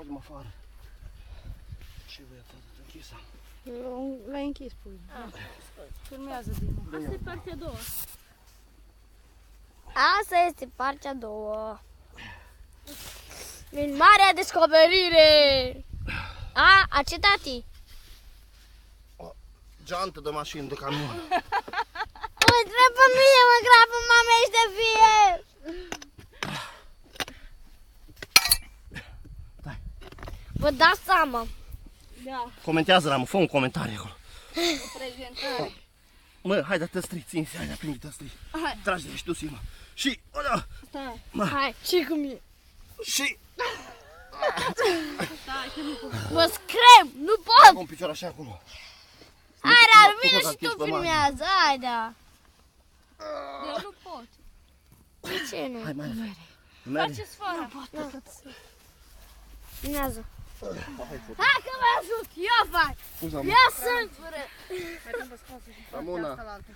scoatem afară. Ce vei atât închisă? L-ai închis, pui. Filmează din nou. Asta e partea a doua. Asta este partea a doua. Din marea descoperire. A ce, tati? O geantă de mașină, de camion. Uite pe mine, mă grabă, mama, ești de fie. Vă dați seama. Da. Comentează, Ramu, fă un comentariu acolo. O prezentare. Mă, hai, te strii, ține-se, hai, prinde-te strii. Hai. Tragi de și tu, Sima. Și, olea, Stai. Hai, ce cu mine? și... Stai, că nu pot. Mă screm, nu pot. Un picior așa acolo. Hai, Rar, Nu vino pot și să tu pe mare. filmează, hai, da. Eu nu pot. De ce nu? Hai, mai merge. Faceți fără. Filmează. Hai, fă. Hai că mă ajut, eu fac. Scuza-mă. Eu sunt. Hai că vă scoasă și Ramona. partea asta la altă.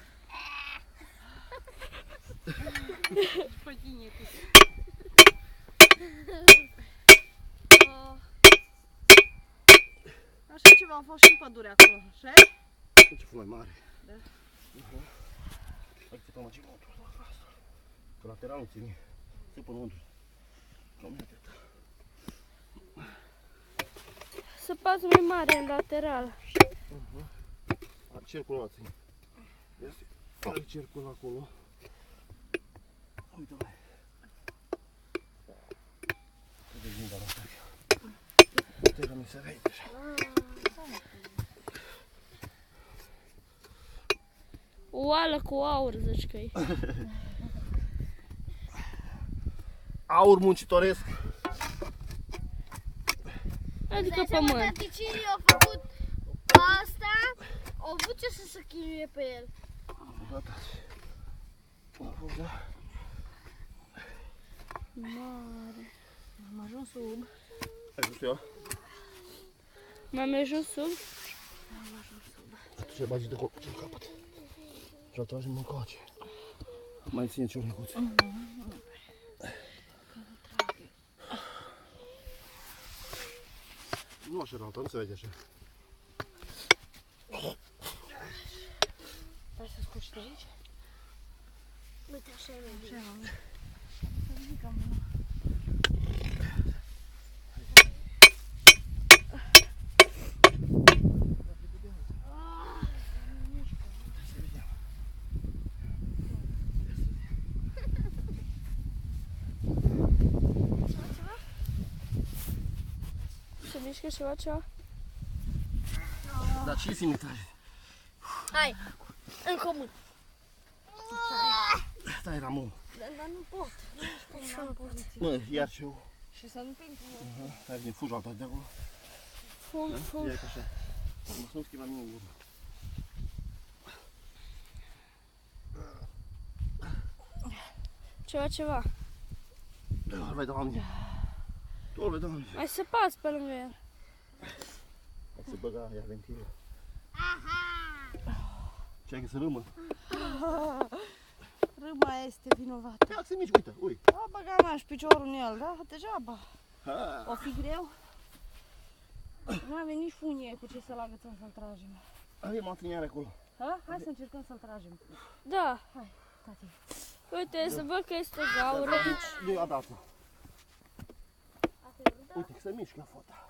Pe tine tu. Așa ceva, a fost și în pădure acolo, așa? Ce fă mai mare. Da. Hai că țipăm aici motul. Că lateralul ține. Țipă înăuntru. Cam atât. Săpați mai mare în lateral. Cercul ăla ține. Este. Are cercul acolo. Uite, mai. Uite, din de la asta. Uite, că mi se vede așa. O oală cu aur, zici că e. Aur muncitoresc. Adică pământ. Taticii au făcut asta, au avut ce să se chinuie pe el. Gata. Da. Mare. Am ajuns sub. Ai văzut eu? M-am ajuns sub. Tu ce bagi de acolo, ce capăt. Și o tragem încoace. Mai ține ciornicuță. Nu așa rău, nu se vede așa. Hai să scoți de aici. Uite, așa e mai bine. Așa, mami. Să ridicăm. Se mișcă ceva? Dar ce simte tare? Hai, în comun. Stai, Ramon. Dar nu pot. Nu pot. Mă, iar și eu. Și să nu pinte. Hai, vine fugi alta de acolo. Fum. Ia că așa. Mă să nu schimba mine în urmă. Ceva. Îl vei da la mine. Tu îl vei da la mine. Mai săpați pe lângă el. Hai să băga iar ventilul. Ce ai că să râmă? Râma este vinovată. Ia să mici, uite, ui. A băga mea și piciorul în el, da? Degeaba. Ha. O fi greu. Nu avem nici funie cu ce să-l agățăm să-l tragem. Avem antrenare acolo. Ha? Hai să încercăm să-l tragem. Da. Hai, tati. Uite, să văd că este gaură aici. Deodată. Uite că se mișcă fota.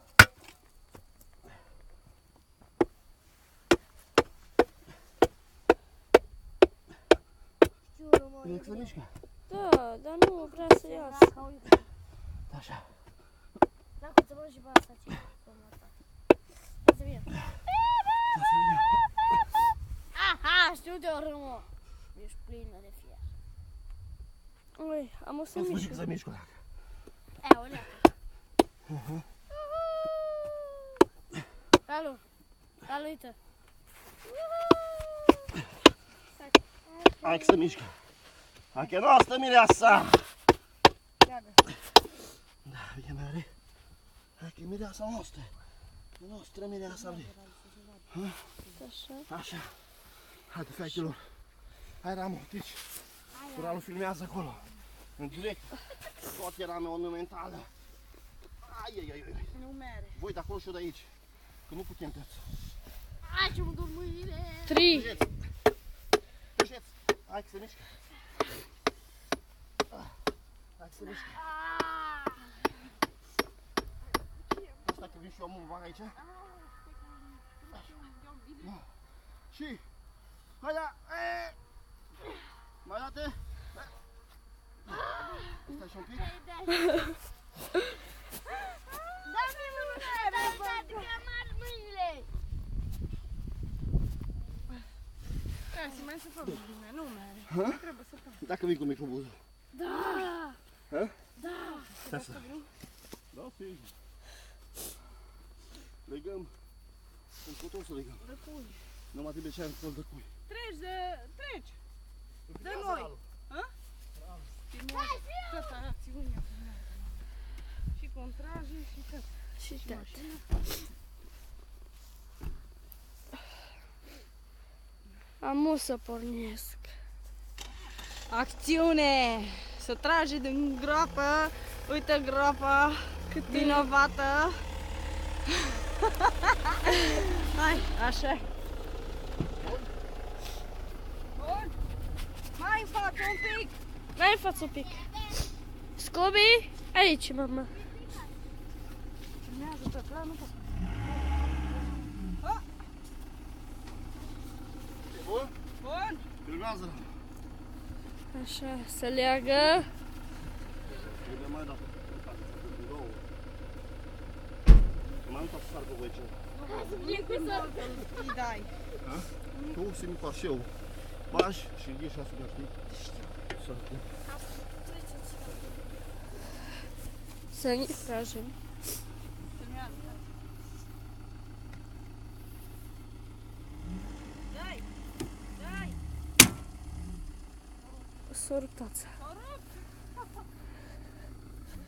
Uite că se mișcă. Da, dar nu vrea să iasă. Așa. Dacă ți luăm și pe asta, ce? Să vină. Aha, știu de o râmă. Ești plină de fier. Ui, am o să În sfârșit mișcă. că se mișcă. Dacă. Olea. Salut, uite. Hai că se mișcă. Hai că e noastră mireasa. Iagă. Da, vine mare. Hai că e mireasa noastră. E noastră mireasa lui. Așa. Așa. Haide, fetelor. Hai, Ramu, treci. Curalul filmează acolo. În direct. Tot era monumentală. Ai. Nu mere. Voi de acolo și eu de aici. Că nu putem toți. Ai ce mă dor mâinile. 3. Duceți. Hai că se mișcă. Hai că se mișcă. Asta că vin și eu am un van aici. Și. Hai da. Mai date. Stai și un pic. Da-mi mâinile. Adică mari mâinile. Hai să mai să fac bine, nu mere. Ha? Nu trebuie să fac. Dacă vin cu microbuzul. Da! Ha? Da! Stai să. Da, sigur. Legăm. Încotro să legăm. De cui? Nu mai trebuie ce ai încotro de cui. Treci! De noi! Ha? Toată acțiunea. Și contraje și tot. Și tot. Am să pornesc. Acțiune! Să trage din groapă. Uite groapa vinovată. Hai, așa. Bun. Mai în față un pic. Mai în față un pic. Scooby, aici, mama. Urmează pe planul tău. E bun? Bun. Filmează. Așa, să leagă. Trebuie mai dată. Două. Mai nu să sar cu voi ceva. Îi dai. Tu se mi faci eu. Bași și ieși asupra, știi? Știu. Să ne tragem. Dai. Dai. S-o rupt tața.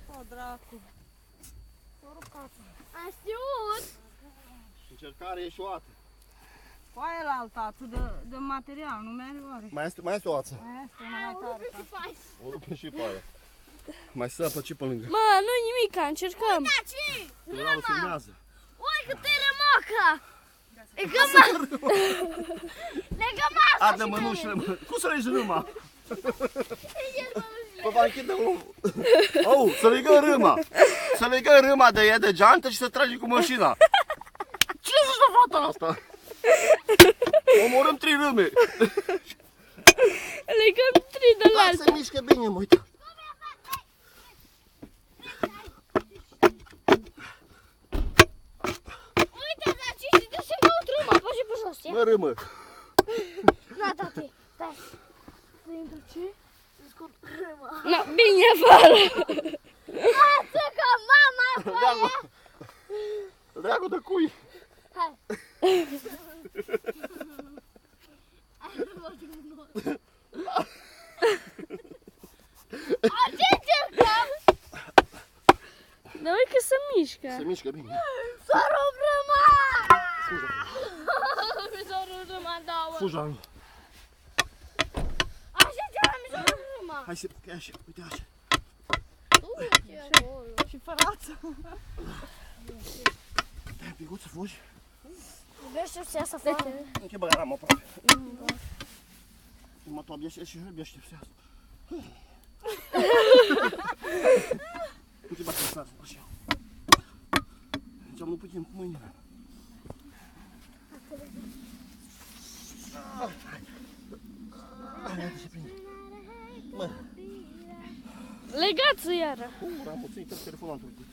O, dracu. S-o rupt fața. Am știut. Încercare eșuată. Cu aia la alta, de material, nu merge oare? Mai este o ață. Aia este una mai tare. Ce faci? O rupem și pe aia. Mai stă pe lângă. Mă, nu-i nimic, încercăm. Ce? Generalul filmează. Ui, cât e rămoca! E căma! E căma! Arde mănușile. Cum să legi râma? Păi va închide un... Oh, să legăm râma. Să legăm râma de ea de geantă și să tragem cu mașina. Ce zici la fata asta? Omorâm 3 râme. Legăm 3 de la Hai altă. se mișcă bine, mă, uite. Uite, dar ce știi de să mă utră, mă, pe jos, ia? Mă, râmă. Na, tati, stai. Să intru ce? Să scot râma. No, bine afară. Lasă că mama Dragul. afară! Dragul de cui? Hai! A, ce încercăm? Dar uite că se mișcă. Se mișcă bine. S-a rupt râma! Fuja. S-a rupt râma, da, mă. Fuja. Așa ce am s-a rupt râma. Hai să că e așa. Uite așa. Ce acolo? Și fărață. Stai un picuț să fugi. Iubește să iasă afară. Înche băga ramă aproape. Mă tu abia și iubește să iasă. Uite bate să sară așa. Ziceam nu putem cu mâinile. Hai, se prinde. Mă, Legați-o iară. am puțin, tot telefonul am trecut.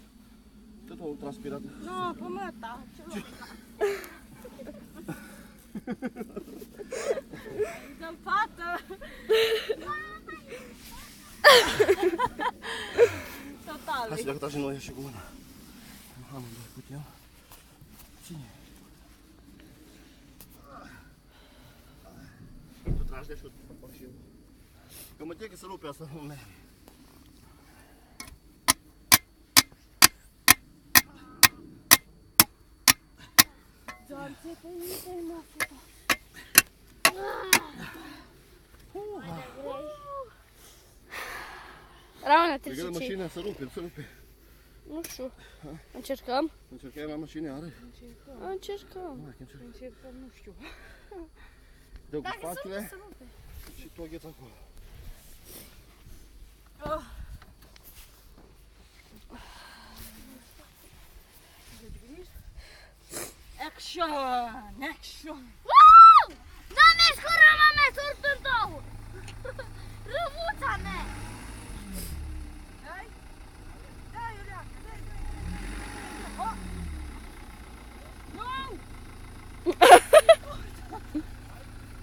Tot o transpirat. Nu, pe măta. Dă-mi fată. Total. Hai să dacă tragem noi și cu mâna. Amândoi putem. Ține. Tu tragi de și eu fac și eu. Că mă că să rupe asta, nu merge. Doar ce pe mine mă fătă. Rauna, Legă de trece ce. mașină, să rupe, să rupe. Nu știu. Încercăm? Încercăm la mașină, are? Încercăm. Hai, că încercăm. Încercăm, nu știu. Dă cu spatele și tu agheți acolo. Action! Action! Da, mergi cu râma mea, sort în două. Râmuța mea. Dai! Dai, Iulian! Dai, dai! Oh! Nu!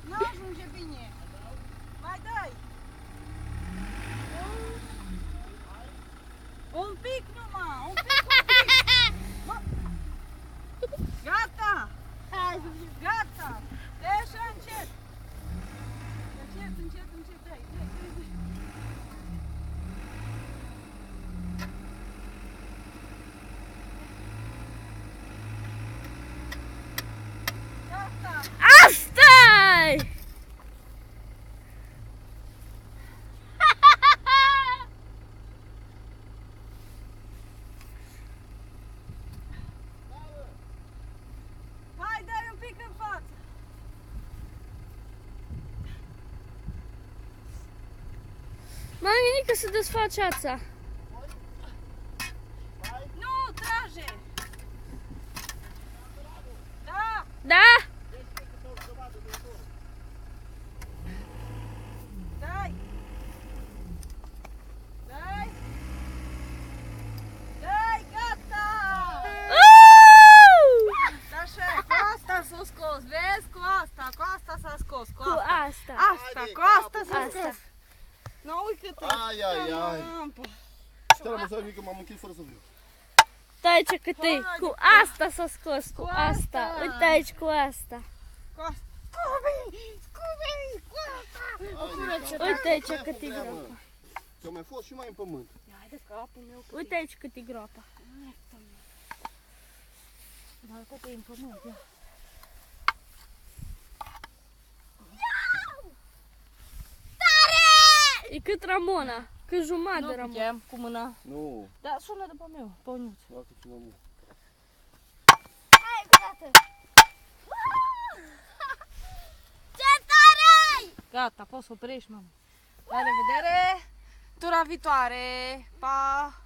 Nu ajunge bine! Mai dai! Un pic numai! Un pic, un pic! Mă. Gata! Gata! Dai așa încet! Încet, încet, încet! Dai, dai, dai, dai! Gata! Asta-i! Hai, dai un pic în față! M-am gândit că se desface ața. Nu, trage! Da! Da? Dai! Dai! Dai, gata! Așa, cu asta s-a scos, vezi? Cu asta s-a scos, cu Cu asta. asta. Asta, cu asta s-a Asta. scos. Nu, uite-te. Ai, ai, ai. Lampă. Stai la măsare mică, m-am închis fără să viu. Uite aici cât e. Hai, Cu asta s-a scos. Cu Cu asta. asta. Uite aici cu asta. Cu asta. Scooby! Scooby! Cu asta! Uite aici cât e groapa. Ți-au mai fost și mai în pământ. Hai de capul meu. Uite aici cât e groapa. Dar tot e în pământ, ia. E cât Ramona. Cât jumătate de Nu Ramona. putem cu mâna. Nu, Da, sună după meu, păunuț. dacă sună mult. Hai, gata. Ce tare-i! Gata, poți să oprești, mamă. La revedere! Tura viitoare! Pa!